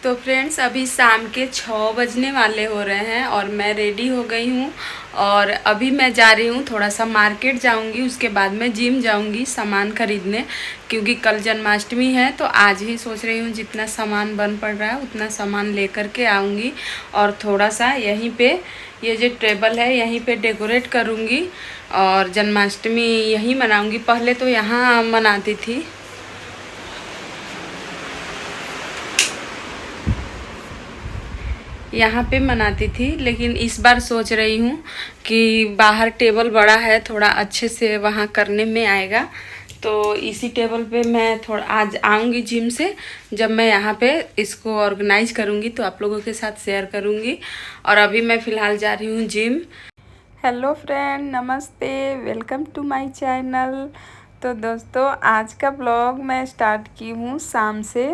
तो फ्रेंड्स अभी शाम के 6 बजने वाले हो रहे हैं और मैं रेडी हो गई हूँ। और अभी मैं जा रही हूँ, थोड़ा सा मार्केट जाऊँगी, उसके बाद मैं जिम जाऊँगी सामान खरीदने, क्योंकि कल जन्माष्टमी है। तो आज ही सोच रही हूँ जितना सामान बन पड़ रहा है उतना सामान लेकर के आऊँगी। और थोड़ा सा यहीं पे ये जो टेबल है यहीं पे डेकोरेट करूँगी और जन्माष्टमी यहीं मनाऊँगी। पहले तो यहाँ मनाती थी, यहाँ पे मनाती थी, लेकिन इस बार सोच रही हूँ कि बाहर टेबल बड़ा है, थोड़ा अच्छे से वहाँ करने में आएगा। तो इसी टेबल पे मैं थोड़ा आज आऊँगी जिम से, जब मैं यहाँ पे इसको ऑर्गेनाइज करूँगी तो आप लोगों के साथ शेयर करूँगी। और अभी मैं फ़िलहाल जा रही हूँ जिम। हेलो फ्रेंड, नमस्ते, वेलकम टू माय चैनल। तो दोस्तों आज का ब्लॉग मैं स्टार्ट की हूँ शाम से।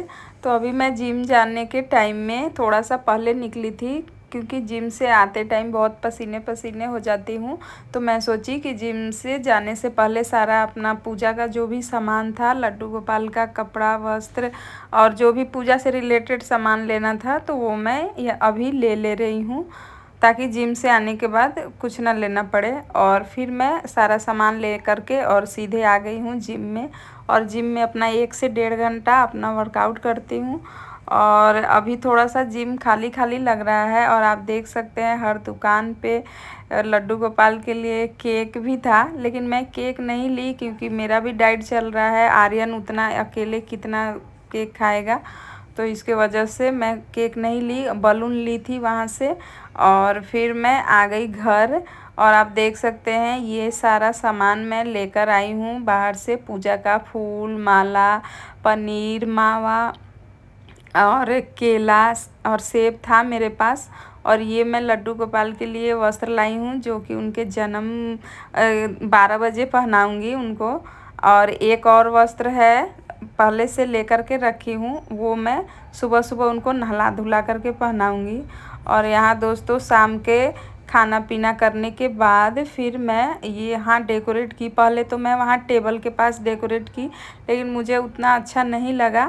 तो अभी मैं जिम जाने के टाइम में थोड़ा सा पहले निकली थी, क्योंकि जिम से आते टाइम बहुत पसीने पसीने हो जाती हूँ। तो मैं सोची कि जिम से जाने से पहले सारा अपना पूजा का जो भी सामान था, लड्डू गोपाल का कपड़ा, वस्त्र और जो भी पूजा से रिलेटेड सामान लेना था, तो वो मैं अभी ले रही हूँ, ताकि जिम से आने के बाद कुछ ना लेना पड़े। और फिर मैं सारा सामान ले करके और सीधे आ गई हूँ जिम में। और जिम में अपना 1 से 1.5 घंटा अपना वर्कआउट करती हूँ। और अभी थोड़ा सा जिम खाली खाली लग रहा है, और आप देख सकते हैं हर दुकान पे लड्डू गोपाल के लिए केक भी था। लेकिन मैं केक नहीं ली, क्योंकि मेरा भी डाइट चल रहा है। आर्यन उतना अकेले कितना केक खाएगा, तो इसके वजह से मैं केक नहीं ली, बलून ली थी वहाँ से। और फिर मैं आ गई घर। और आप देख सकते हैं ये सारा सामान मैं लेकर आई हूँ बाहर से, पूजा का फूल, माला, पनीर, मावा और केला और सेब था मेरे पास। और ये मैं लड्डू गोपाल के लिए वस्त्र लाई हूँ, जो कि उनके जन्म 12 बजे पहनाऊँगी उनको। और एक और वस्त्र है, पहले से लेकर के रखी हूँ, वो मैं सुबह सुबह उनको नहला धुला करके पहनाऊँगी। और यहाँ दोस्तों शाम के खाना पीना करने के बाद फिर मैं ये यहाँ डेकोरेट की। पहले तो मैं वहाँ टेबल के पास डेकोरेट की, लेकिन मुझे उतना अच्छा नहीं लगा,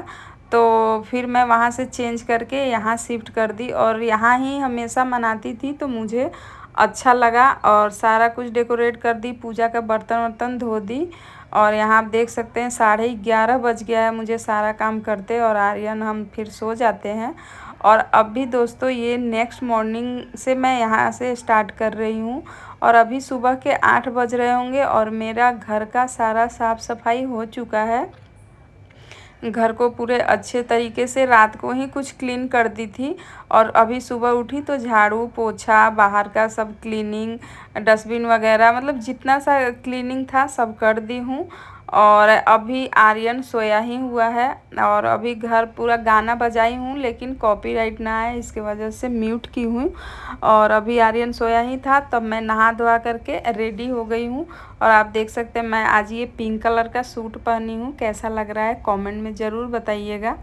तो फिर मैं वहाँ से चेंज करके यहाँ शिफ्ट कर दी। और यहाँ ही हमेशा मनाती थी, तो मुझे अच्छा लगा और सारा कुछ डेकोरेट कर दी, पूजा का बर्तन वर्तन धो दी। और यहाँ आप देख सकते हैं 11:30 बज गया है मुझे सारा काम करते, और आर्यन हम फिर सो जाते हैं। और अब भी दोस्तों ये नेक्स्ट मॉर्निंग से मैं यहाँ से स्टार्ट कर रही हूँ। और अभी सुबह के 8 बज रहे होंगे और मेरा घर का सारा साफ़ सफाई हो चुका है। घर को पूरे अच्छे तरीके से रात को ही कुछ क्लीन कर दी थी, और अभी सुबह उठी तो झाड़ू पोछा, बाहर का सब क्लीनिंग, डस्टबिन वगैरह, मतलब जितना सा क्लीनिंग था सब कर दी हूँ। और अभी आर्यन सोया ही हुआ है, और अभी घर पूरा गाना बजाई हूँ, लेकिन कॉपीराइट ना आए इसके वजह से म्यूट की हूँ। और अभी आर्यन सोया ही था, तब मैं नहा धोआ करके रेडी हो गई हूँ। और आप देख सकते हैं मैं आज ये पिंक कलर का सूट पहनी हूँ, कैसा लग रहा है कमेंट में ज़रूर बताइएगा।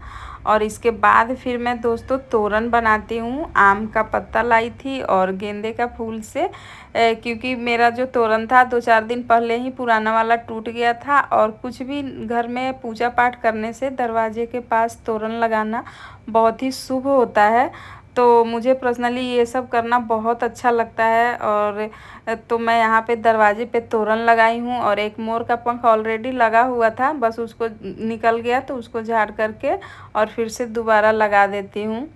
और इसके बाद फिर मैं दोस्तों तोरण बनाती हूँ। आम का पत्ता लाई थी और गेंदे का फूल से, क्योंकि मेरा जो तोरण था 2-4 दिन पहले ही पुराना वाला टूट गया था। और कुछ भी घर में पूजा पाठ करने से दरवाजे के पास तोरण लगाना बहुत ही शुभ होता है। तो मुझे पर्सनली ये सब करना बहुत अच्छा लगता है। और तो मैं यहाँ पे दरवाजे पे तोरण लगाई हूँ। और एक मोर का पंख ऑलरेडी लगा हुआ था, बस उसको निकल गया तो उसको झाड़ करके और फिर से दोबारा लगा देती हूँ।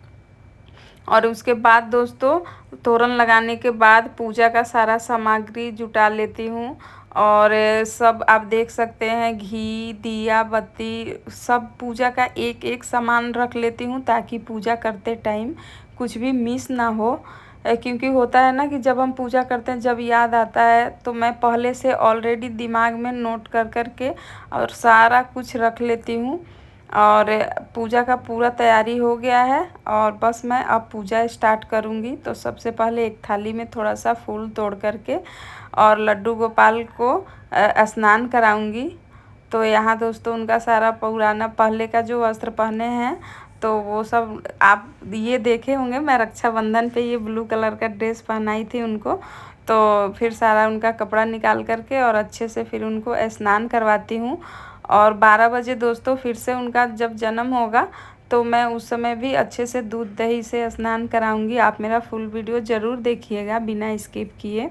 और उसके बाद दोस्तों तोरण लगाने के बाद पूजा का सारा सामग्री जुटा लेती हूँ। और सब आप देख सकते हैं घी, दिया बत्ती, सब पूजा का एक एक सामान रख लेती हूँ, ताकि पूजा करते टाइम कुछ भी मिस ना हो। क्योंकि होता है ना कि जब हम पूजा करते हैं, जब याद आता है, तो मैं पहले से ऑलरेडी दिमाग में नोट कर कर के और सारा कुछ रख लेती हूँ। और पूजा का पूरा तैयारी हो गया है, और बस मैं अब पूजा स्टार्ट करूँगी। तो सबसे पहले एक थाली में थोड़ा सा फूल तोड़ करके और लड्डू गोपाल को स्नान कराऊँगी। तो यहाँ दोस्तों उनका सारा पुराना पहले का जो वस्त्र पहने हैं, तो वो सब आप ये देखे होंगे, मैं रक्षाबंधन पे ये ब्लू कलर का ड्रेस पहनाई थी उनको। तो फिर सारा उनका कपड़ा निकाल करके और अच्छे से फिर उनको स्नान करवाती हूँ। और 12 बजे दोस्तों फिर से उनका जब जन्म होगा, तो मैं उस समय भी अच्छे से दूध दही से स्नान कराऊंगी। आप मेरा फुल वीडियो ज़रूर देखिएगा बिना स्किप किए।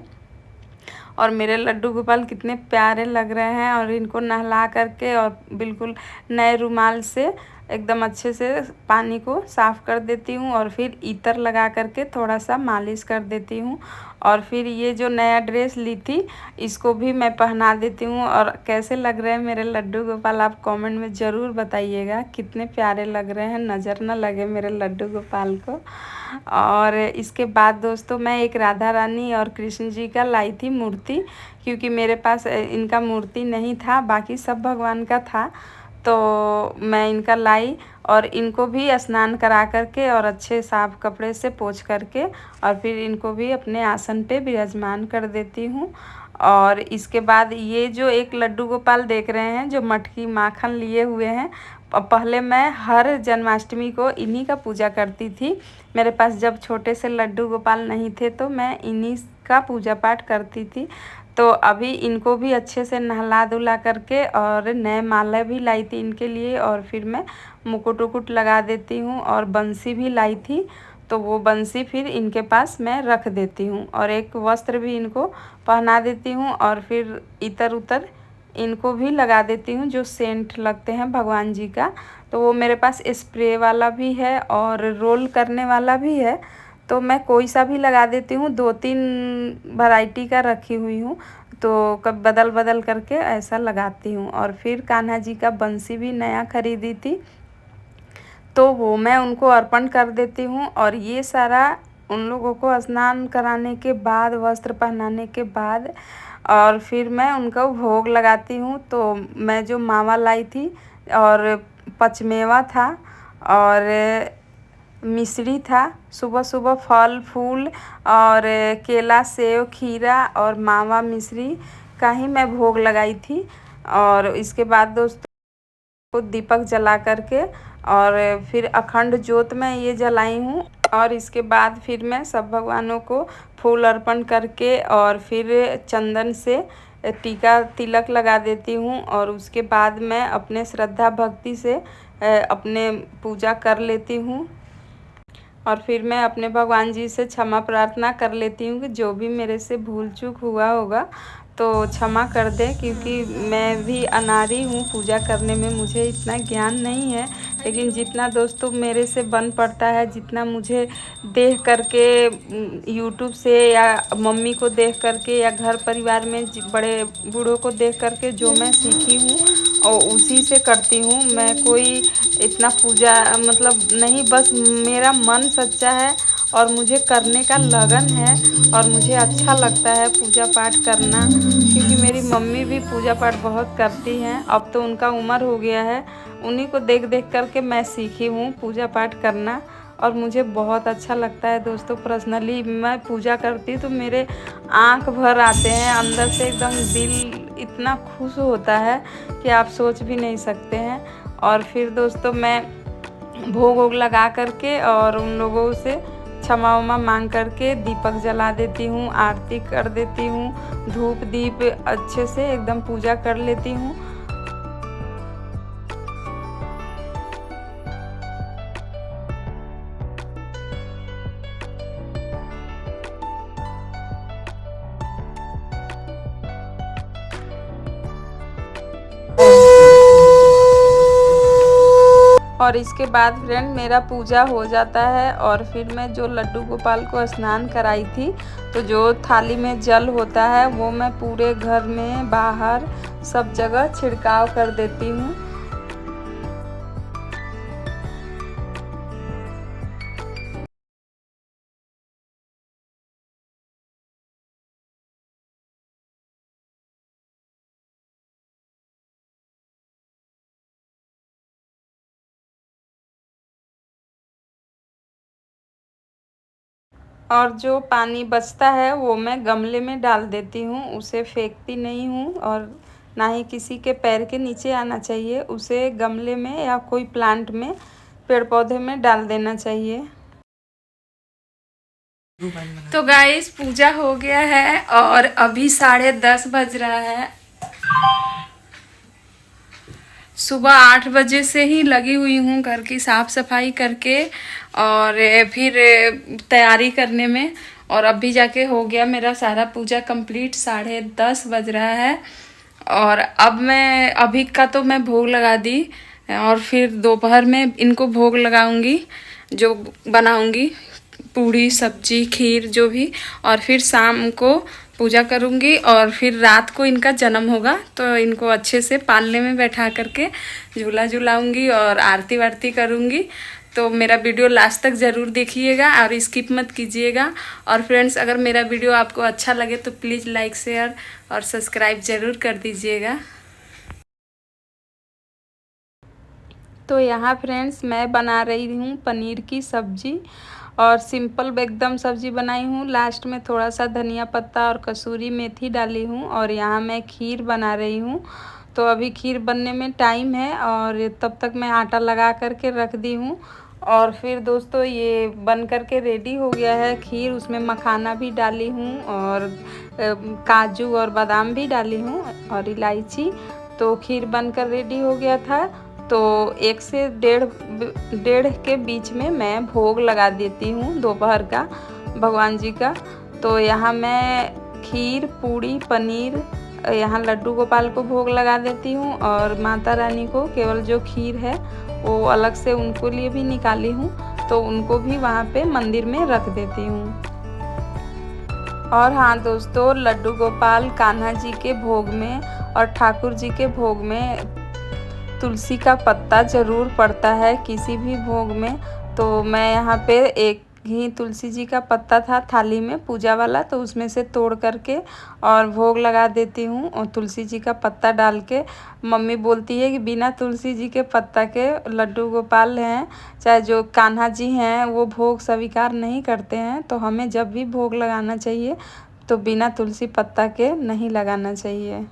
और मेरे लड्डू गोपाल कितने प्यारे लग रहे हैं। और इनको नहला करके और बिल्कुल नए रुमाल से एकदम अच्छे से पानी को साफ़ कर देती हूँ और फिर इत्र लगा करके थोड़ा सा मालिश कर देती हूँ। और फिर ये जो नया ड्रेस ली थी इसको भी मैं पहना देती हूँ। और कैसे लग रहे हैं मेरे लड्डू गोपाल आप कमेंट में ज़रूर बताइएगा। कितने प्यारे लग रहे हैं, नज़र ना लगे मेरे लड्डू गोपाल को। और इसके बाद दोस्तों मैं एक राधा रानी और कृष्ण जी का लाई थी मूर्ति, क्योंकि मेरे पास इनका मूर्ति नहीं था, बाकी सब भगवान का था। तो मैं इनका लाई और इनको भी स्नान करा करके और अच्छे साफ कपड़े से पोंछ करके और फिर इनको भी अपने आसन पे विराजमान कर देती हूँ। और इसके बाद ये जो एक लड्डू गोपाल देख रहे हैं जो मटकी माखन लिए हुए हैं, पहले मैं हर जन्माष्टमी को इन्हीं का पूजा करती थी। मेरे पास जब छोटे से लड्डू गोपाल नहीं थे तो मैं इन्हीं का पूजा पाठ करती थी। तो अभी इनको भी अच्छे से नहला धुला करके और नए माला भी लाई थी इनके लिए। और फिर मैं मुकुट उकुट लगा देती हूँ और बंसी भी लाई थी, तो वो बंसी फिर इनके पास मैं रख देती हूँ। और एक वस्त्र भी इनको पहना देती हूँ और फिर इतर उतर इनको भी लगा देती हूँ जो सेंट लगते हैं भगवान जी का। तो वो मेरे पास स्प्रे वाला भी है और रोल करने वाला भी है, तो मैं कोई सा भी लगा देती हूँ। 2-3 वैरायटी का रखी हुई हूँ, तो कब बदल बदल करके ऐसा लगाती हूँ। और फिर कान्हा जी का बंसी भी नया खरीदी थी, तो वो मैं उनको अर्पण कर देती हूँ। और ये सारा उन लोगों को स्नान कराने के बाद, वस्त्र पहनाने के बाद और फिर मैं उनका भोग लगाती हूँ। तो मैं जो मावा लाई थी और पचमेवा था और मिश्री था, सुबह सुबह फल फूल और केला सेव खीरा और मावा मिश्री का ही मैं भोग लगाई थी। और इसके बाद दोस्तों को दीपक जला करके और फिर अखंड ज्योत में ये जलाई हूँ। और इसके बाद फिर मैं सब भगवानों को फूल अर्पण करके और फिर चंदन से टीका तिलक लगा देती हूँ। और उसके बाद मैं अपने श्रद्धा भक्ति से अपने पूजा कर लेती हूँ। और फिर मैं अपने भगवान जी से क्षमा प्रार्थना कर लेती हूँ कि जो भी मेरे से भूल चूक हुआ होगा तो क्षमा कर दें, क्योंकि मैं भी अनाड़ी हूँ, पूजा करने में मुझे इतना ज्ञान नहीं है। लेकिन जितना दोस्तों मेरे से बन पड़ता है, जितना मुझे देख करके यूट्यूब से या मम्मी को देख करके या घर परिवार में बड़े बूढ़ों को देख करके जो मैं सीखी हूँ और उसी से करती हूँ। मैं कोई इतना पूजा मतलब नहीं, बस मेरा मन सच्चा है और मुझे करने का लगन है और मुझे अच्छा लगता है पूजा पाठ करना। क्योंकि मेरी मम्मी भी पूजा पाठ बहुत करती हैं, अब तो उनका उम्र हो गया है, उन्हीं को देख देख करके मैं सीखी हूँ पूजा पाठ करना। और मुझे बहुत अच्छा लगता है दोस्तों। पर्सनली मैं पूजा करती तो मेरे आँख भर आते हैं, अंदर से एकदम दिल इतना खुश होता है कि आप सोच भी नहीं सकते हैं। और फिर दोस्तों मैं भोग वोग लगा करके और उन लोगों से क्षमा उमा मांग करके दीपक जला देती हूँ, आरती कर देती हूँ, धूप दीप अच्छे से एकदम पूजा कर लेती हूँ। और इसके बाद फ्रेंड मेरा पूजा हो जाता है और फिर मैं जो लड्डू गोपाल को स्नान कराई थी, तो जो थाली में जल होता है वो मैं पूरे घर में बाहर सब जगह छिड़काव कर देती हूँ। और जो पानी बचता है वो मैं गमले में डाल देती हूँ, उसे फेंकती नहीं हूँ। और ना ही किसी के पैर के नीचे आना चाहिए, उसे गमले में या कोई प्लांट में, पेड़ पौधे में डाल देना चाहिए। तो गाइस पूजा हो गया है और अभी 10:30 बज रहा है। सुबह 8 बजे से ही लगी हुई हूँ घर की साफ सफाई करके और फिर तैयारी करने में। और अभी जाके हो गया मेरा सारा पूजा कंप्लीट, 10:30 बज रहा है। और अब मैं अभी का तो मैं भोग लगा दी और फिर दोपहर में इनको भोग लगाऊंगी, जो बनाऊंगी पूड़ी सब्जी खीर जो भी। और फिर शाम को पूजा करूंगी और फिर रात को इनका जन्म होगा तो इनको अच्छे से पालने में बैठा करके झूला झुलाऊंगी और आरती वारती करूंगी। तो मेरा वीडियो लास्ट तक ज़रूर देखिएगा और स्किप मत कीजिएगा। और फ्रेंड्स, अगर मेरा वीडियो आपको अच्छा लगे तो प्लीज़ लाइक शेयर और सब्सक्राइब ज़रूर कर दीजिएगा। तो यहाँ फ्रेंड्स मैं बना रही हूँ पनीर की सब्जी और सिंपल एकदम सब्जी बनाई हूँ। लास्ट में थोड़ा सा धनिया पत्ता और कसूरी मेथी डाली हूँ। और यहाँ मैं खीर बना रही हूँ। तो अभी खीर बनने में टाइम है और तब तक मैं आटा लगा करके रख दी हूँ। और फिर दोस्तों ये बन करके रेडी हो गया है खीर। उसमें मखाना भी डाली हूँ और काजू और बादाम भी डाली हूँ और इलायची। तो खीर बनकर रेडी हो गया था। तो 1 से डेढ़ के बीच में मैं भोग लगा देती हूँ दोपहर का भगवान जी का। तो यहाँ मैं खीर पूड़ी पनीर यहाँ लड्डू गोपाल को भोग लगा देती हूँ और माता रानी को केवल जो खीर है वो अलग से उनको लिए भी निकाली हूँ। तो उनको भी वहाँ पे मंदिर में रख देती हूँ। और हाँ दोस्तों, लड्डू गोपाल कान्हा जी के भोग में और ठाकुर जी के भोग में तुलसी का पत्ता ज़रूर पड़ता है किसी भी भोग में। तो मैं यहाँ पे एक ही तुलसी जी का पत्ता था थाली में पूजा वाला, तो उसमें से तोड़ करके और भोग लगा देती हूँ और तुलसी जी का पत्ता डाल के। मम्मी बोलती है कि बिना तुलसी जी के पत्ता के लड्डू गोपाल हैं चाहे जो कान्हा जी हैं वो भोग स्वीकार नहीं करते हैं। तो हमें जब भी भोग लगाना चाहिए तो बिना तुलसी पत्ता के नहीं लगाना चाहिए।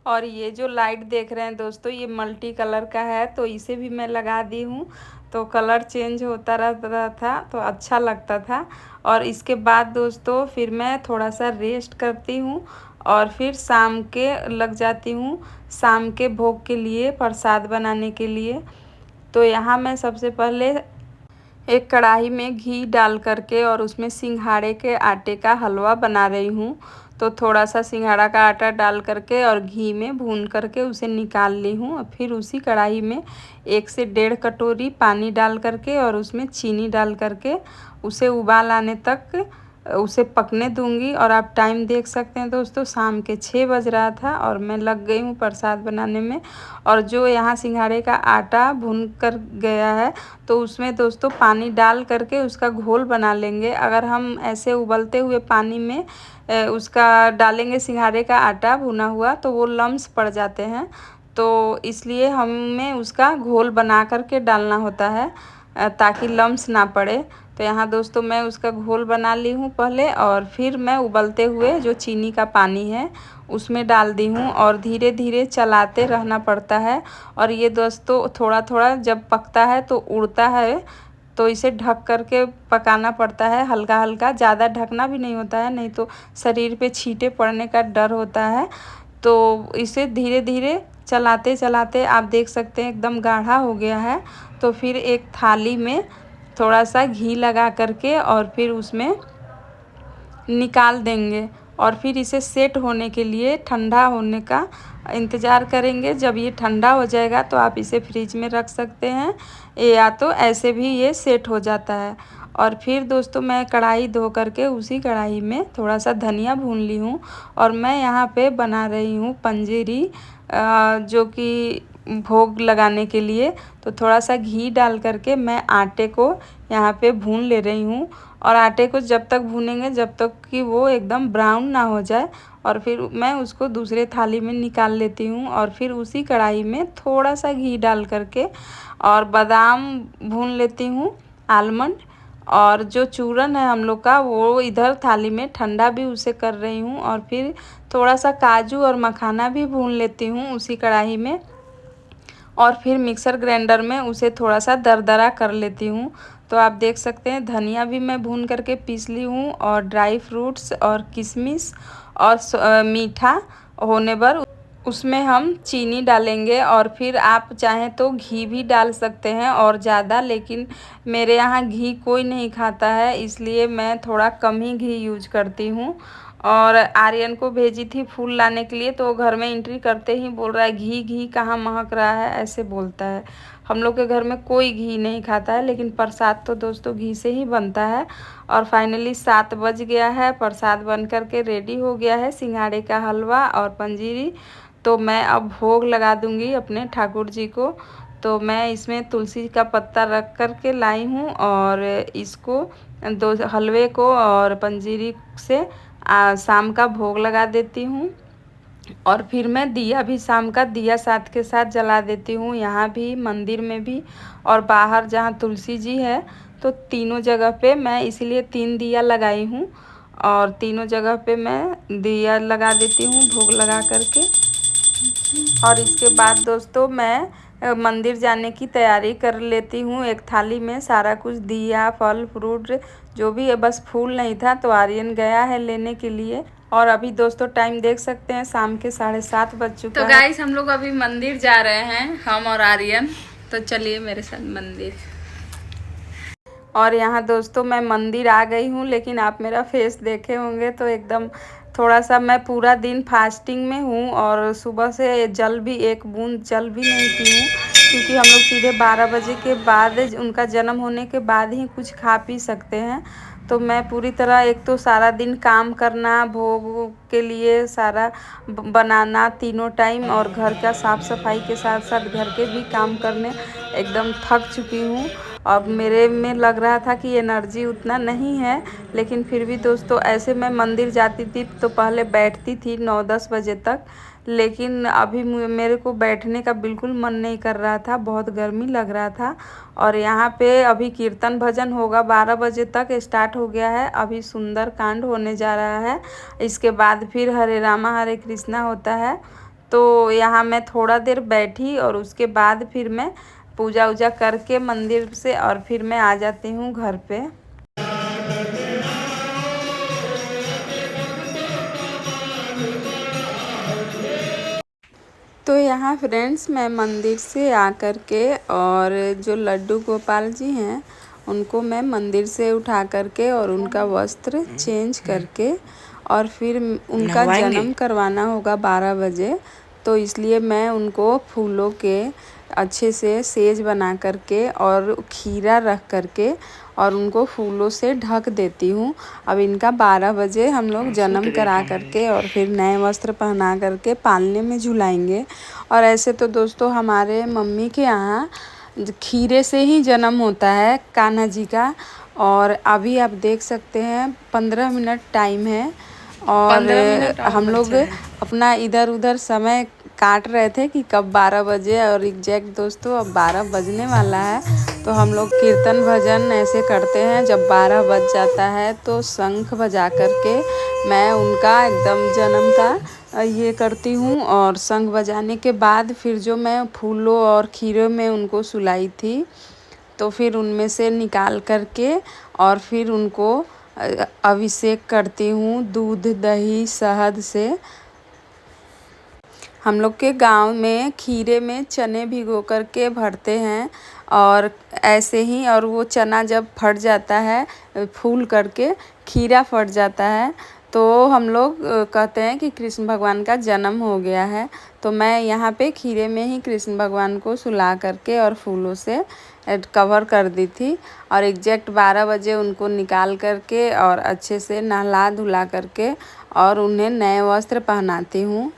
और ये जो लाइट देख रहे हैं दोस्तों, ये मल्टी कलर का है तो इसे भी मैं लगा दी हूँ। तो कलर चेंज होता रहता था तो अच्छा लगता था। और इसके बाद दोस्तों फिर मैं थोड़ा सा रेस्ट करती हूँ और फिर शाम के लग जाती हूँ शाम के भोग के लिए प्रसाद बनाने के लिए। तो यहाँ मैं सबसे पहले एक कढ़ाई में घी डाल करके और उसमें सिंघाड़े के आटे का हलवा बना रही हूँ। तो थोड़ा सा सिंघाड़ा का आटा डाल करके और घी में भून करके उसे निकाल ली हूँ। और फिर उसी कढ़ाई में 1 से 1.5 कटोरी पानी डाल करके और उसमें चीनी डाल करके उसे उबाल आने तक उसे पकने दूंगी। और आप टाइम देख सकते हैं दोस्तों, शाम के 6 बज रहा था और मैं लग गई हूँ प्रसाद बनाने में। और जो यहाँ सिंघाड़े का आटा भून कर गया है तो उसमें दोस्तों पानी डाल करके उसका घोल बना लेंगे। अगर हम ऐसे उबलते हुए पानी में उसका डालेंगे सिंघाड़े का आटा भुना हुआ तो वो लम्स पड़ जाते हैं। तो इसलिए हमें उसका घोल बना करके डालना होता है ताकि लम्स ना पड़े। तो यहाँ दोस्तों मैं उसका घोल बना ली हूँ पहले और फिर मैं उबलते हुए जो चीनी का पानी है उसमें डाल दी हूँ और धीरे धीरे चलाते रहना पड़ता है। और ये दोस्तों थोड़ा थोड़ा जब पकता है तो उड़ता है तो इसे ढक करके पकाना पड़ता है हल्का हल्का, ज़्यादा ढकना भी नहीं होता है नहीं तो शरीर पे छींटे पड़ने का डर होता है। तो इसे धीरे धीरे चलाते चलाते आप देख सकते हैं एकदम गाढ़ा हो गया है। तो फिर एक थाली में थोड़ा सा घी लगा करके और फिर उसमें निकाल देंगे और फिर इसे सेट होने के लिए ठंडा होने का इंतज़ार करेंगे। जब ये ठंडा हो जाएगा तो आप इसे फ्रिज में रख सकते हैं या तो ऐसे भी ये सेट हो जाता है। और फिर दोस्तों मैं कढ़ाई धो करके उसी कढ़ाई में थोड़ा सा धनिया भून ली हूँ और मैं यहाँ पे बना रही हूँ पंजेरी जो कि भोग लगाने के लिए। तो थोड़ा सा घी डाल करके मैं आटे को यहाँ पे भून ले रही हूँ। और आटे को जब तक भूनेंगे जब तक कि वो एकदम ब्राउन ना हो जाए। और फिर मैं उसको दूसरे थाली में निकाल लेती हूँ और फिर उसी कढ़ाई में थोड़ा सा घी डाल करके और बादाम भून लेती हूँ, आलमंड। और जो चूरन है हम लोग का वो इधर थाली में ठंडा भी उसे कर रही हूँ। और फिर थोड़ा सा काजू और मखाना भी भून लेती हूँ उसी कढ़ाई में। और फिर मिक्सर ग्राइंडर में उसे थोड़ा सा दरदरा कर लेती हूँ। तो आप देख सकते हैं धनिया भी मैं भून करके पीस ली हूँ, और ड्राई फ्रूट्स और किशमिश और मीठा होने पर उसमें हम चीनी डालेंगे। और फिर आप चाहें तो घी भी डाल सकते हैं और ज़्यादा, लेकिन मेरे यहाँ घी कोई नहीं खाता है, इसलिए मैं थोड़ा कम ही घी यूज करती हूँ। और आर्यन को भेजी थी फूल लाने के लिए, तो वो घर में एंट्री करते ही बोल रहा है घी घी कहाँ महक रहा है, ऐसे बोलता है। हम लोग के घर में कोई घी नहीं खाता है, लेकिन प्रसाद तो दोस्तों घी से ही बनता है। और फाइनली 7 बज गया है, प्रसाद बन करके रेडी हो गया है, सिंघाड़े का हलवा और पंजीरी। तो मैं अब भोग लगा दूंगी अपने ठाकुर जी को। तो मैं इसमें तुलसी का पत्ता रख कर के लाई हूँ, और इसको दो हलवे को और पंजीरी से शाम का भोग लगा देती हूँ। और फिर मैं दिया भी शाम का दिया साथ के साथ जला देती हूँ, यहाँ भी मंदिर में भी और बाहर जहाँ तुलसी जी है। तो तीनों जगह पे मैं इसीलिए 3 दिया लगाई हूँ, और तीनों जगह पे मैं दिया लगा देती हूँ भोग लगा करके। और इसके बाद दोस्तों मैं मंदिर जाने की तैयारी कर लेती हूँ। एक थाली में सारा कुछ दिया फल फ्रूट जो भी है, बस फूल नहीं था तो आर्यन गया है लेने के लिए। और अभी दोस्तों टाइम देख सकते हैं शाम के 7:30 बज चुका है। तो गाइस हम लोग अभी मंदिर जा रहे हैं, हम और आर्यन। तो चलिए मेरे साथ मंदिर। और यहाँ दोस्तों मैं मंदिर आ गई हूँ, लेकिन आप मेरा फेस देखे होंगे तो एकदम थोड़ा सा मैं पूरा दिन फास्टिंग में हूँ, और सुबह से जल भी एक बूंद जल भी नहीं पी हूँ, क्योंकि हम लोग सीधे 12 बजे के बाद उनका जन्म होने के बाद ही कुछ खा पी सकते हैं। तो मैं पूरी तरह एक तो सारा दिन काम करना, भोग के लिए सारा बनाना तीनों टाइम, और घर का साफ़ सफाई के साथ साथ घर के भी काम करने एकदम थक चुकी हूँ। अब मेरे में लग रहा था कि एनर्जी उतना नहीं है, लेकिन फिर भी दोस्तों ऐसे मैं मंदिर जाती थी तो पहले बैठती थी 9-10 बजे तक, लेकिन अभी मेरे को बैठने का बिल्कुल मन नहीं कर रहा था, बहुत गर्मी लग रहा था। और यहाँ पे अभी कीर्तन भजन होगा, 12 बजे तक स्टार्ट हो गया है, अभी सुंदर कांड होने जा रहा है। इसके बाद फिर हरे रामा हरे कृष्णा होता है। तो यहाँ मैं थोड़ा देर बैठी, और उसके बाद फिर मैं पूजा वूजा करके मंदिर से और फिर मैं आ जाती हूँ घर पे। तो यहाँ फ्रेंड्स मैं मंदिर से आकर के, और जो लड्डू गोपाल जी हैं उनको मैं मंदिर से उठा करके और उनका वस्त्र चेंज करके, और फिर उनका जन्म करवाना होगा 12 बजे। तो इसलिए मैं उनको फूलों के अच्छे से सेज बना करके और खीरा रख करके और उनको फूलों से ढक देती हूँ। अब इनका 12 बजे हम लोग जन्म करा करके और फिर नए वस्त्र पहना करके पालने में झुलाएंगे। और ऐसे तो दोस्तों हमारे मम्मी के यहाँ खीरे से ही जन्म होता है कान्हा जी का। और अभी आप देख सकते हैं 15 मिनट टाइम है, और हम लोग अपना इधर उधर समय काट रहे थे कि कब 12 बजे, और एग्जैक्ट दोस्तों अब 12 बजने वाला है। तो हम लोग कीर्तन भजन ऐसे करते हैं, जब 12 बज जाता है तो शंख बजा करके मैं उनका एकदम जन्म का ये करती हूँ। और शंख बजाने के बाद फिर जो मैं फूलों और खीरों में उनको सुलाई थी, तो फिर उनमें से निकाल करके और फिर उनको अभिषेक करती हूँ दूध दही शहद से। हम लोग के गांव में खीरे में चने भिगो करके भरते हैं, और ऐसे ही, और वो चना जब फट जाता है फूल करके खीरा फट जाता है, तो हम लोग कहते हैं कि कृष्ण भगवान का जन्म हो गया है। तो मैं यहाँ पे खीरे में ही कृष्ण भगवान को सुला करके और फूलों से कवर कर दी थी, और एग्जैक्ट 12 बजे उनको निकाल करके और अच्छे से नहला धुला करके और उन्हें नए वस्त्र पहनाती हूँ।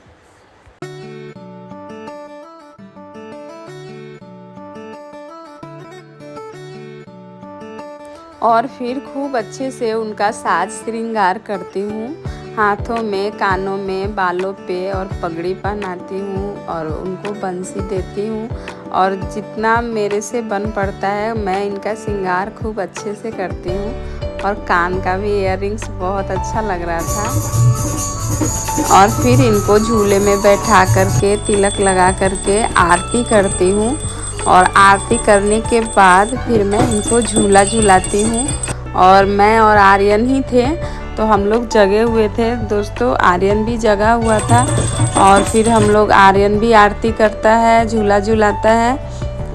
और फिर खूब अच्छे से उनका साज श्रृंगार करती हूँ, हाथों में कानों में बालों पे और पगड़ी पहनाती हूँ और उनको बंसी देती हूँ। और जितना मेरे से बन पड़ता है मैं इनका श्रृंगार खूब अच्छे से करती हूँ। और कान का भी इयररिंग्स बहुत अच्छा लग रहा था। और फिर इनको झूले में बैठा करके तिलक लगा करके आरती करती हूँ। और आरती करने के बाद फिर मैं इनको झूला झूलाती हूँ। और मैं और आर्यन ही थे, तो हम लोग जगे हुए थे दोस्तों, आर्यन भी जगा हुआ था। और फिर हम लोग, आर्यन भी आरती करता है, झूला झूलाता है,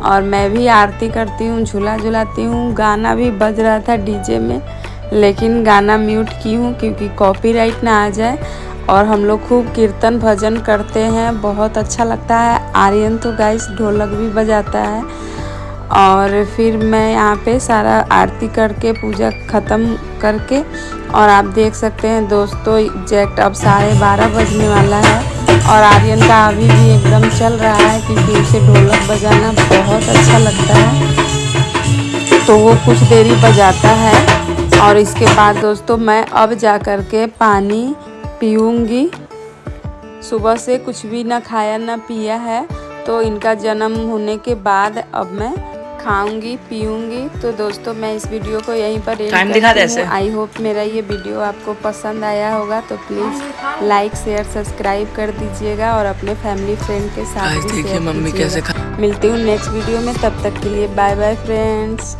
और मैं भी आरती करती हूँ, झूला झूलाती हूँ। गाना भी बज रहा था डीजे में, लेकिन गाना म्यूट की हूँ क्योंकि कॉपीराइट ना आ जाए। और हम लोग खूब कीर्तन भजन करते हैं, बहुत अच्छा लगता है। आर्यन तो गाइस ढोलक भी बजाता है। और फिर मैं यहाँ पे सारा आरती करके पूजा ख़त्म करके, और आप देख सकते हैं दोस्तों एग्जैक्ट अब 12:30 बजने वाला है। और आर्यन का अभी भी एकदम चल रहा है क्योंकि उसे ढोलक बजाना बहुत अच्छा लगता है, तो वो कुछ देरी बजाता है। और इसके बाद दोस्तों मैं अब जा कर के पानी पीऊँगी। सुबह से कुछ भी ना खाया ना पिया है, तो इनका जन्म होने के बाद अब मैं खाऊंगी पीऊँगी। तो दोस्तों मैं इस वीडियो को यहीं पर एंड करती हूँ। आई होप मेरा ये वीडियो आपको पसंद आया होगा, तो प्लीज़ लाइक शेयर सब्सक्राइब कर दीजिएगा और अपने फैमिली फ्रेंड के साथ भी शेयर कीजिएगा। मिलती हूँ नेक्स्ट वीडियो में, तब तक के लिए बाय बाय फ्रेंड्स।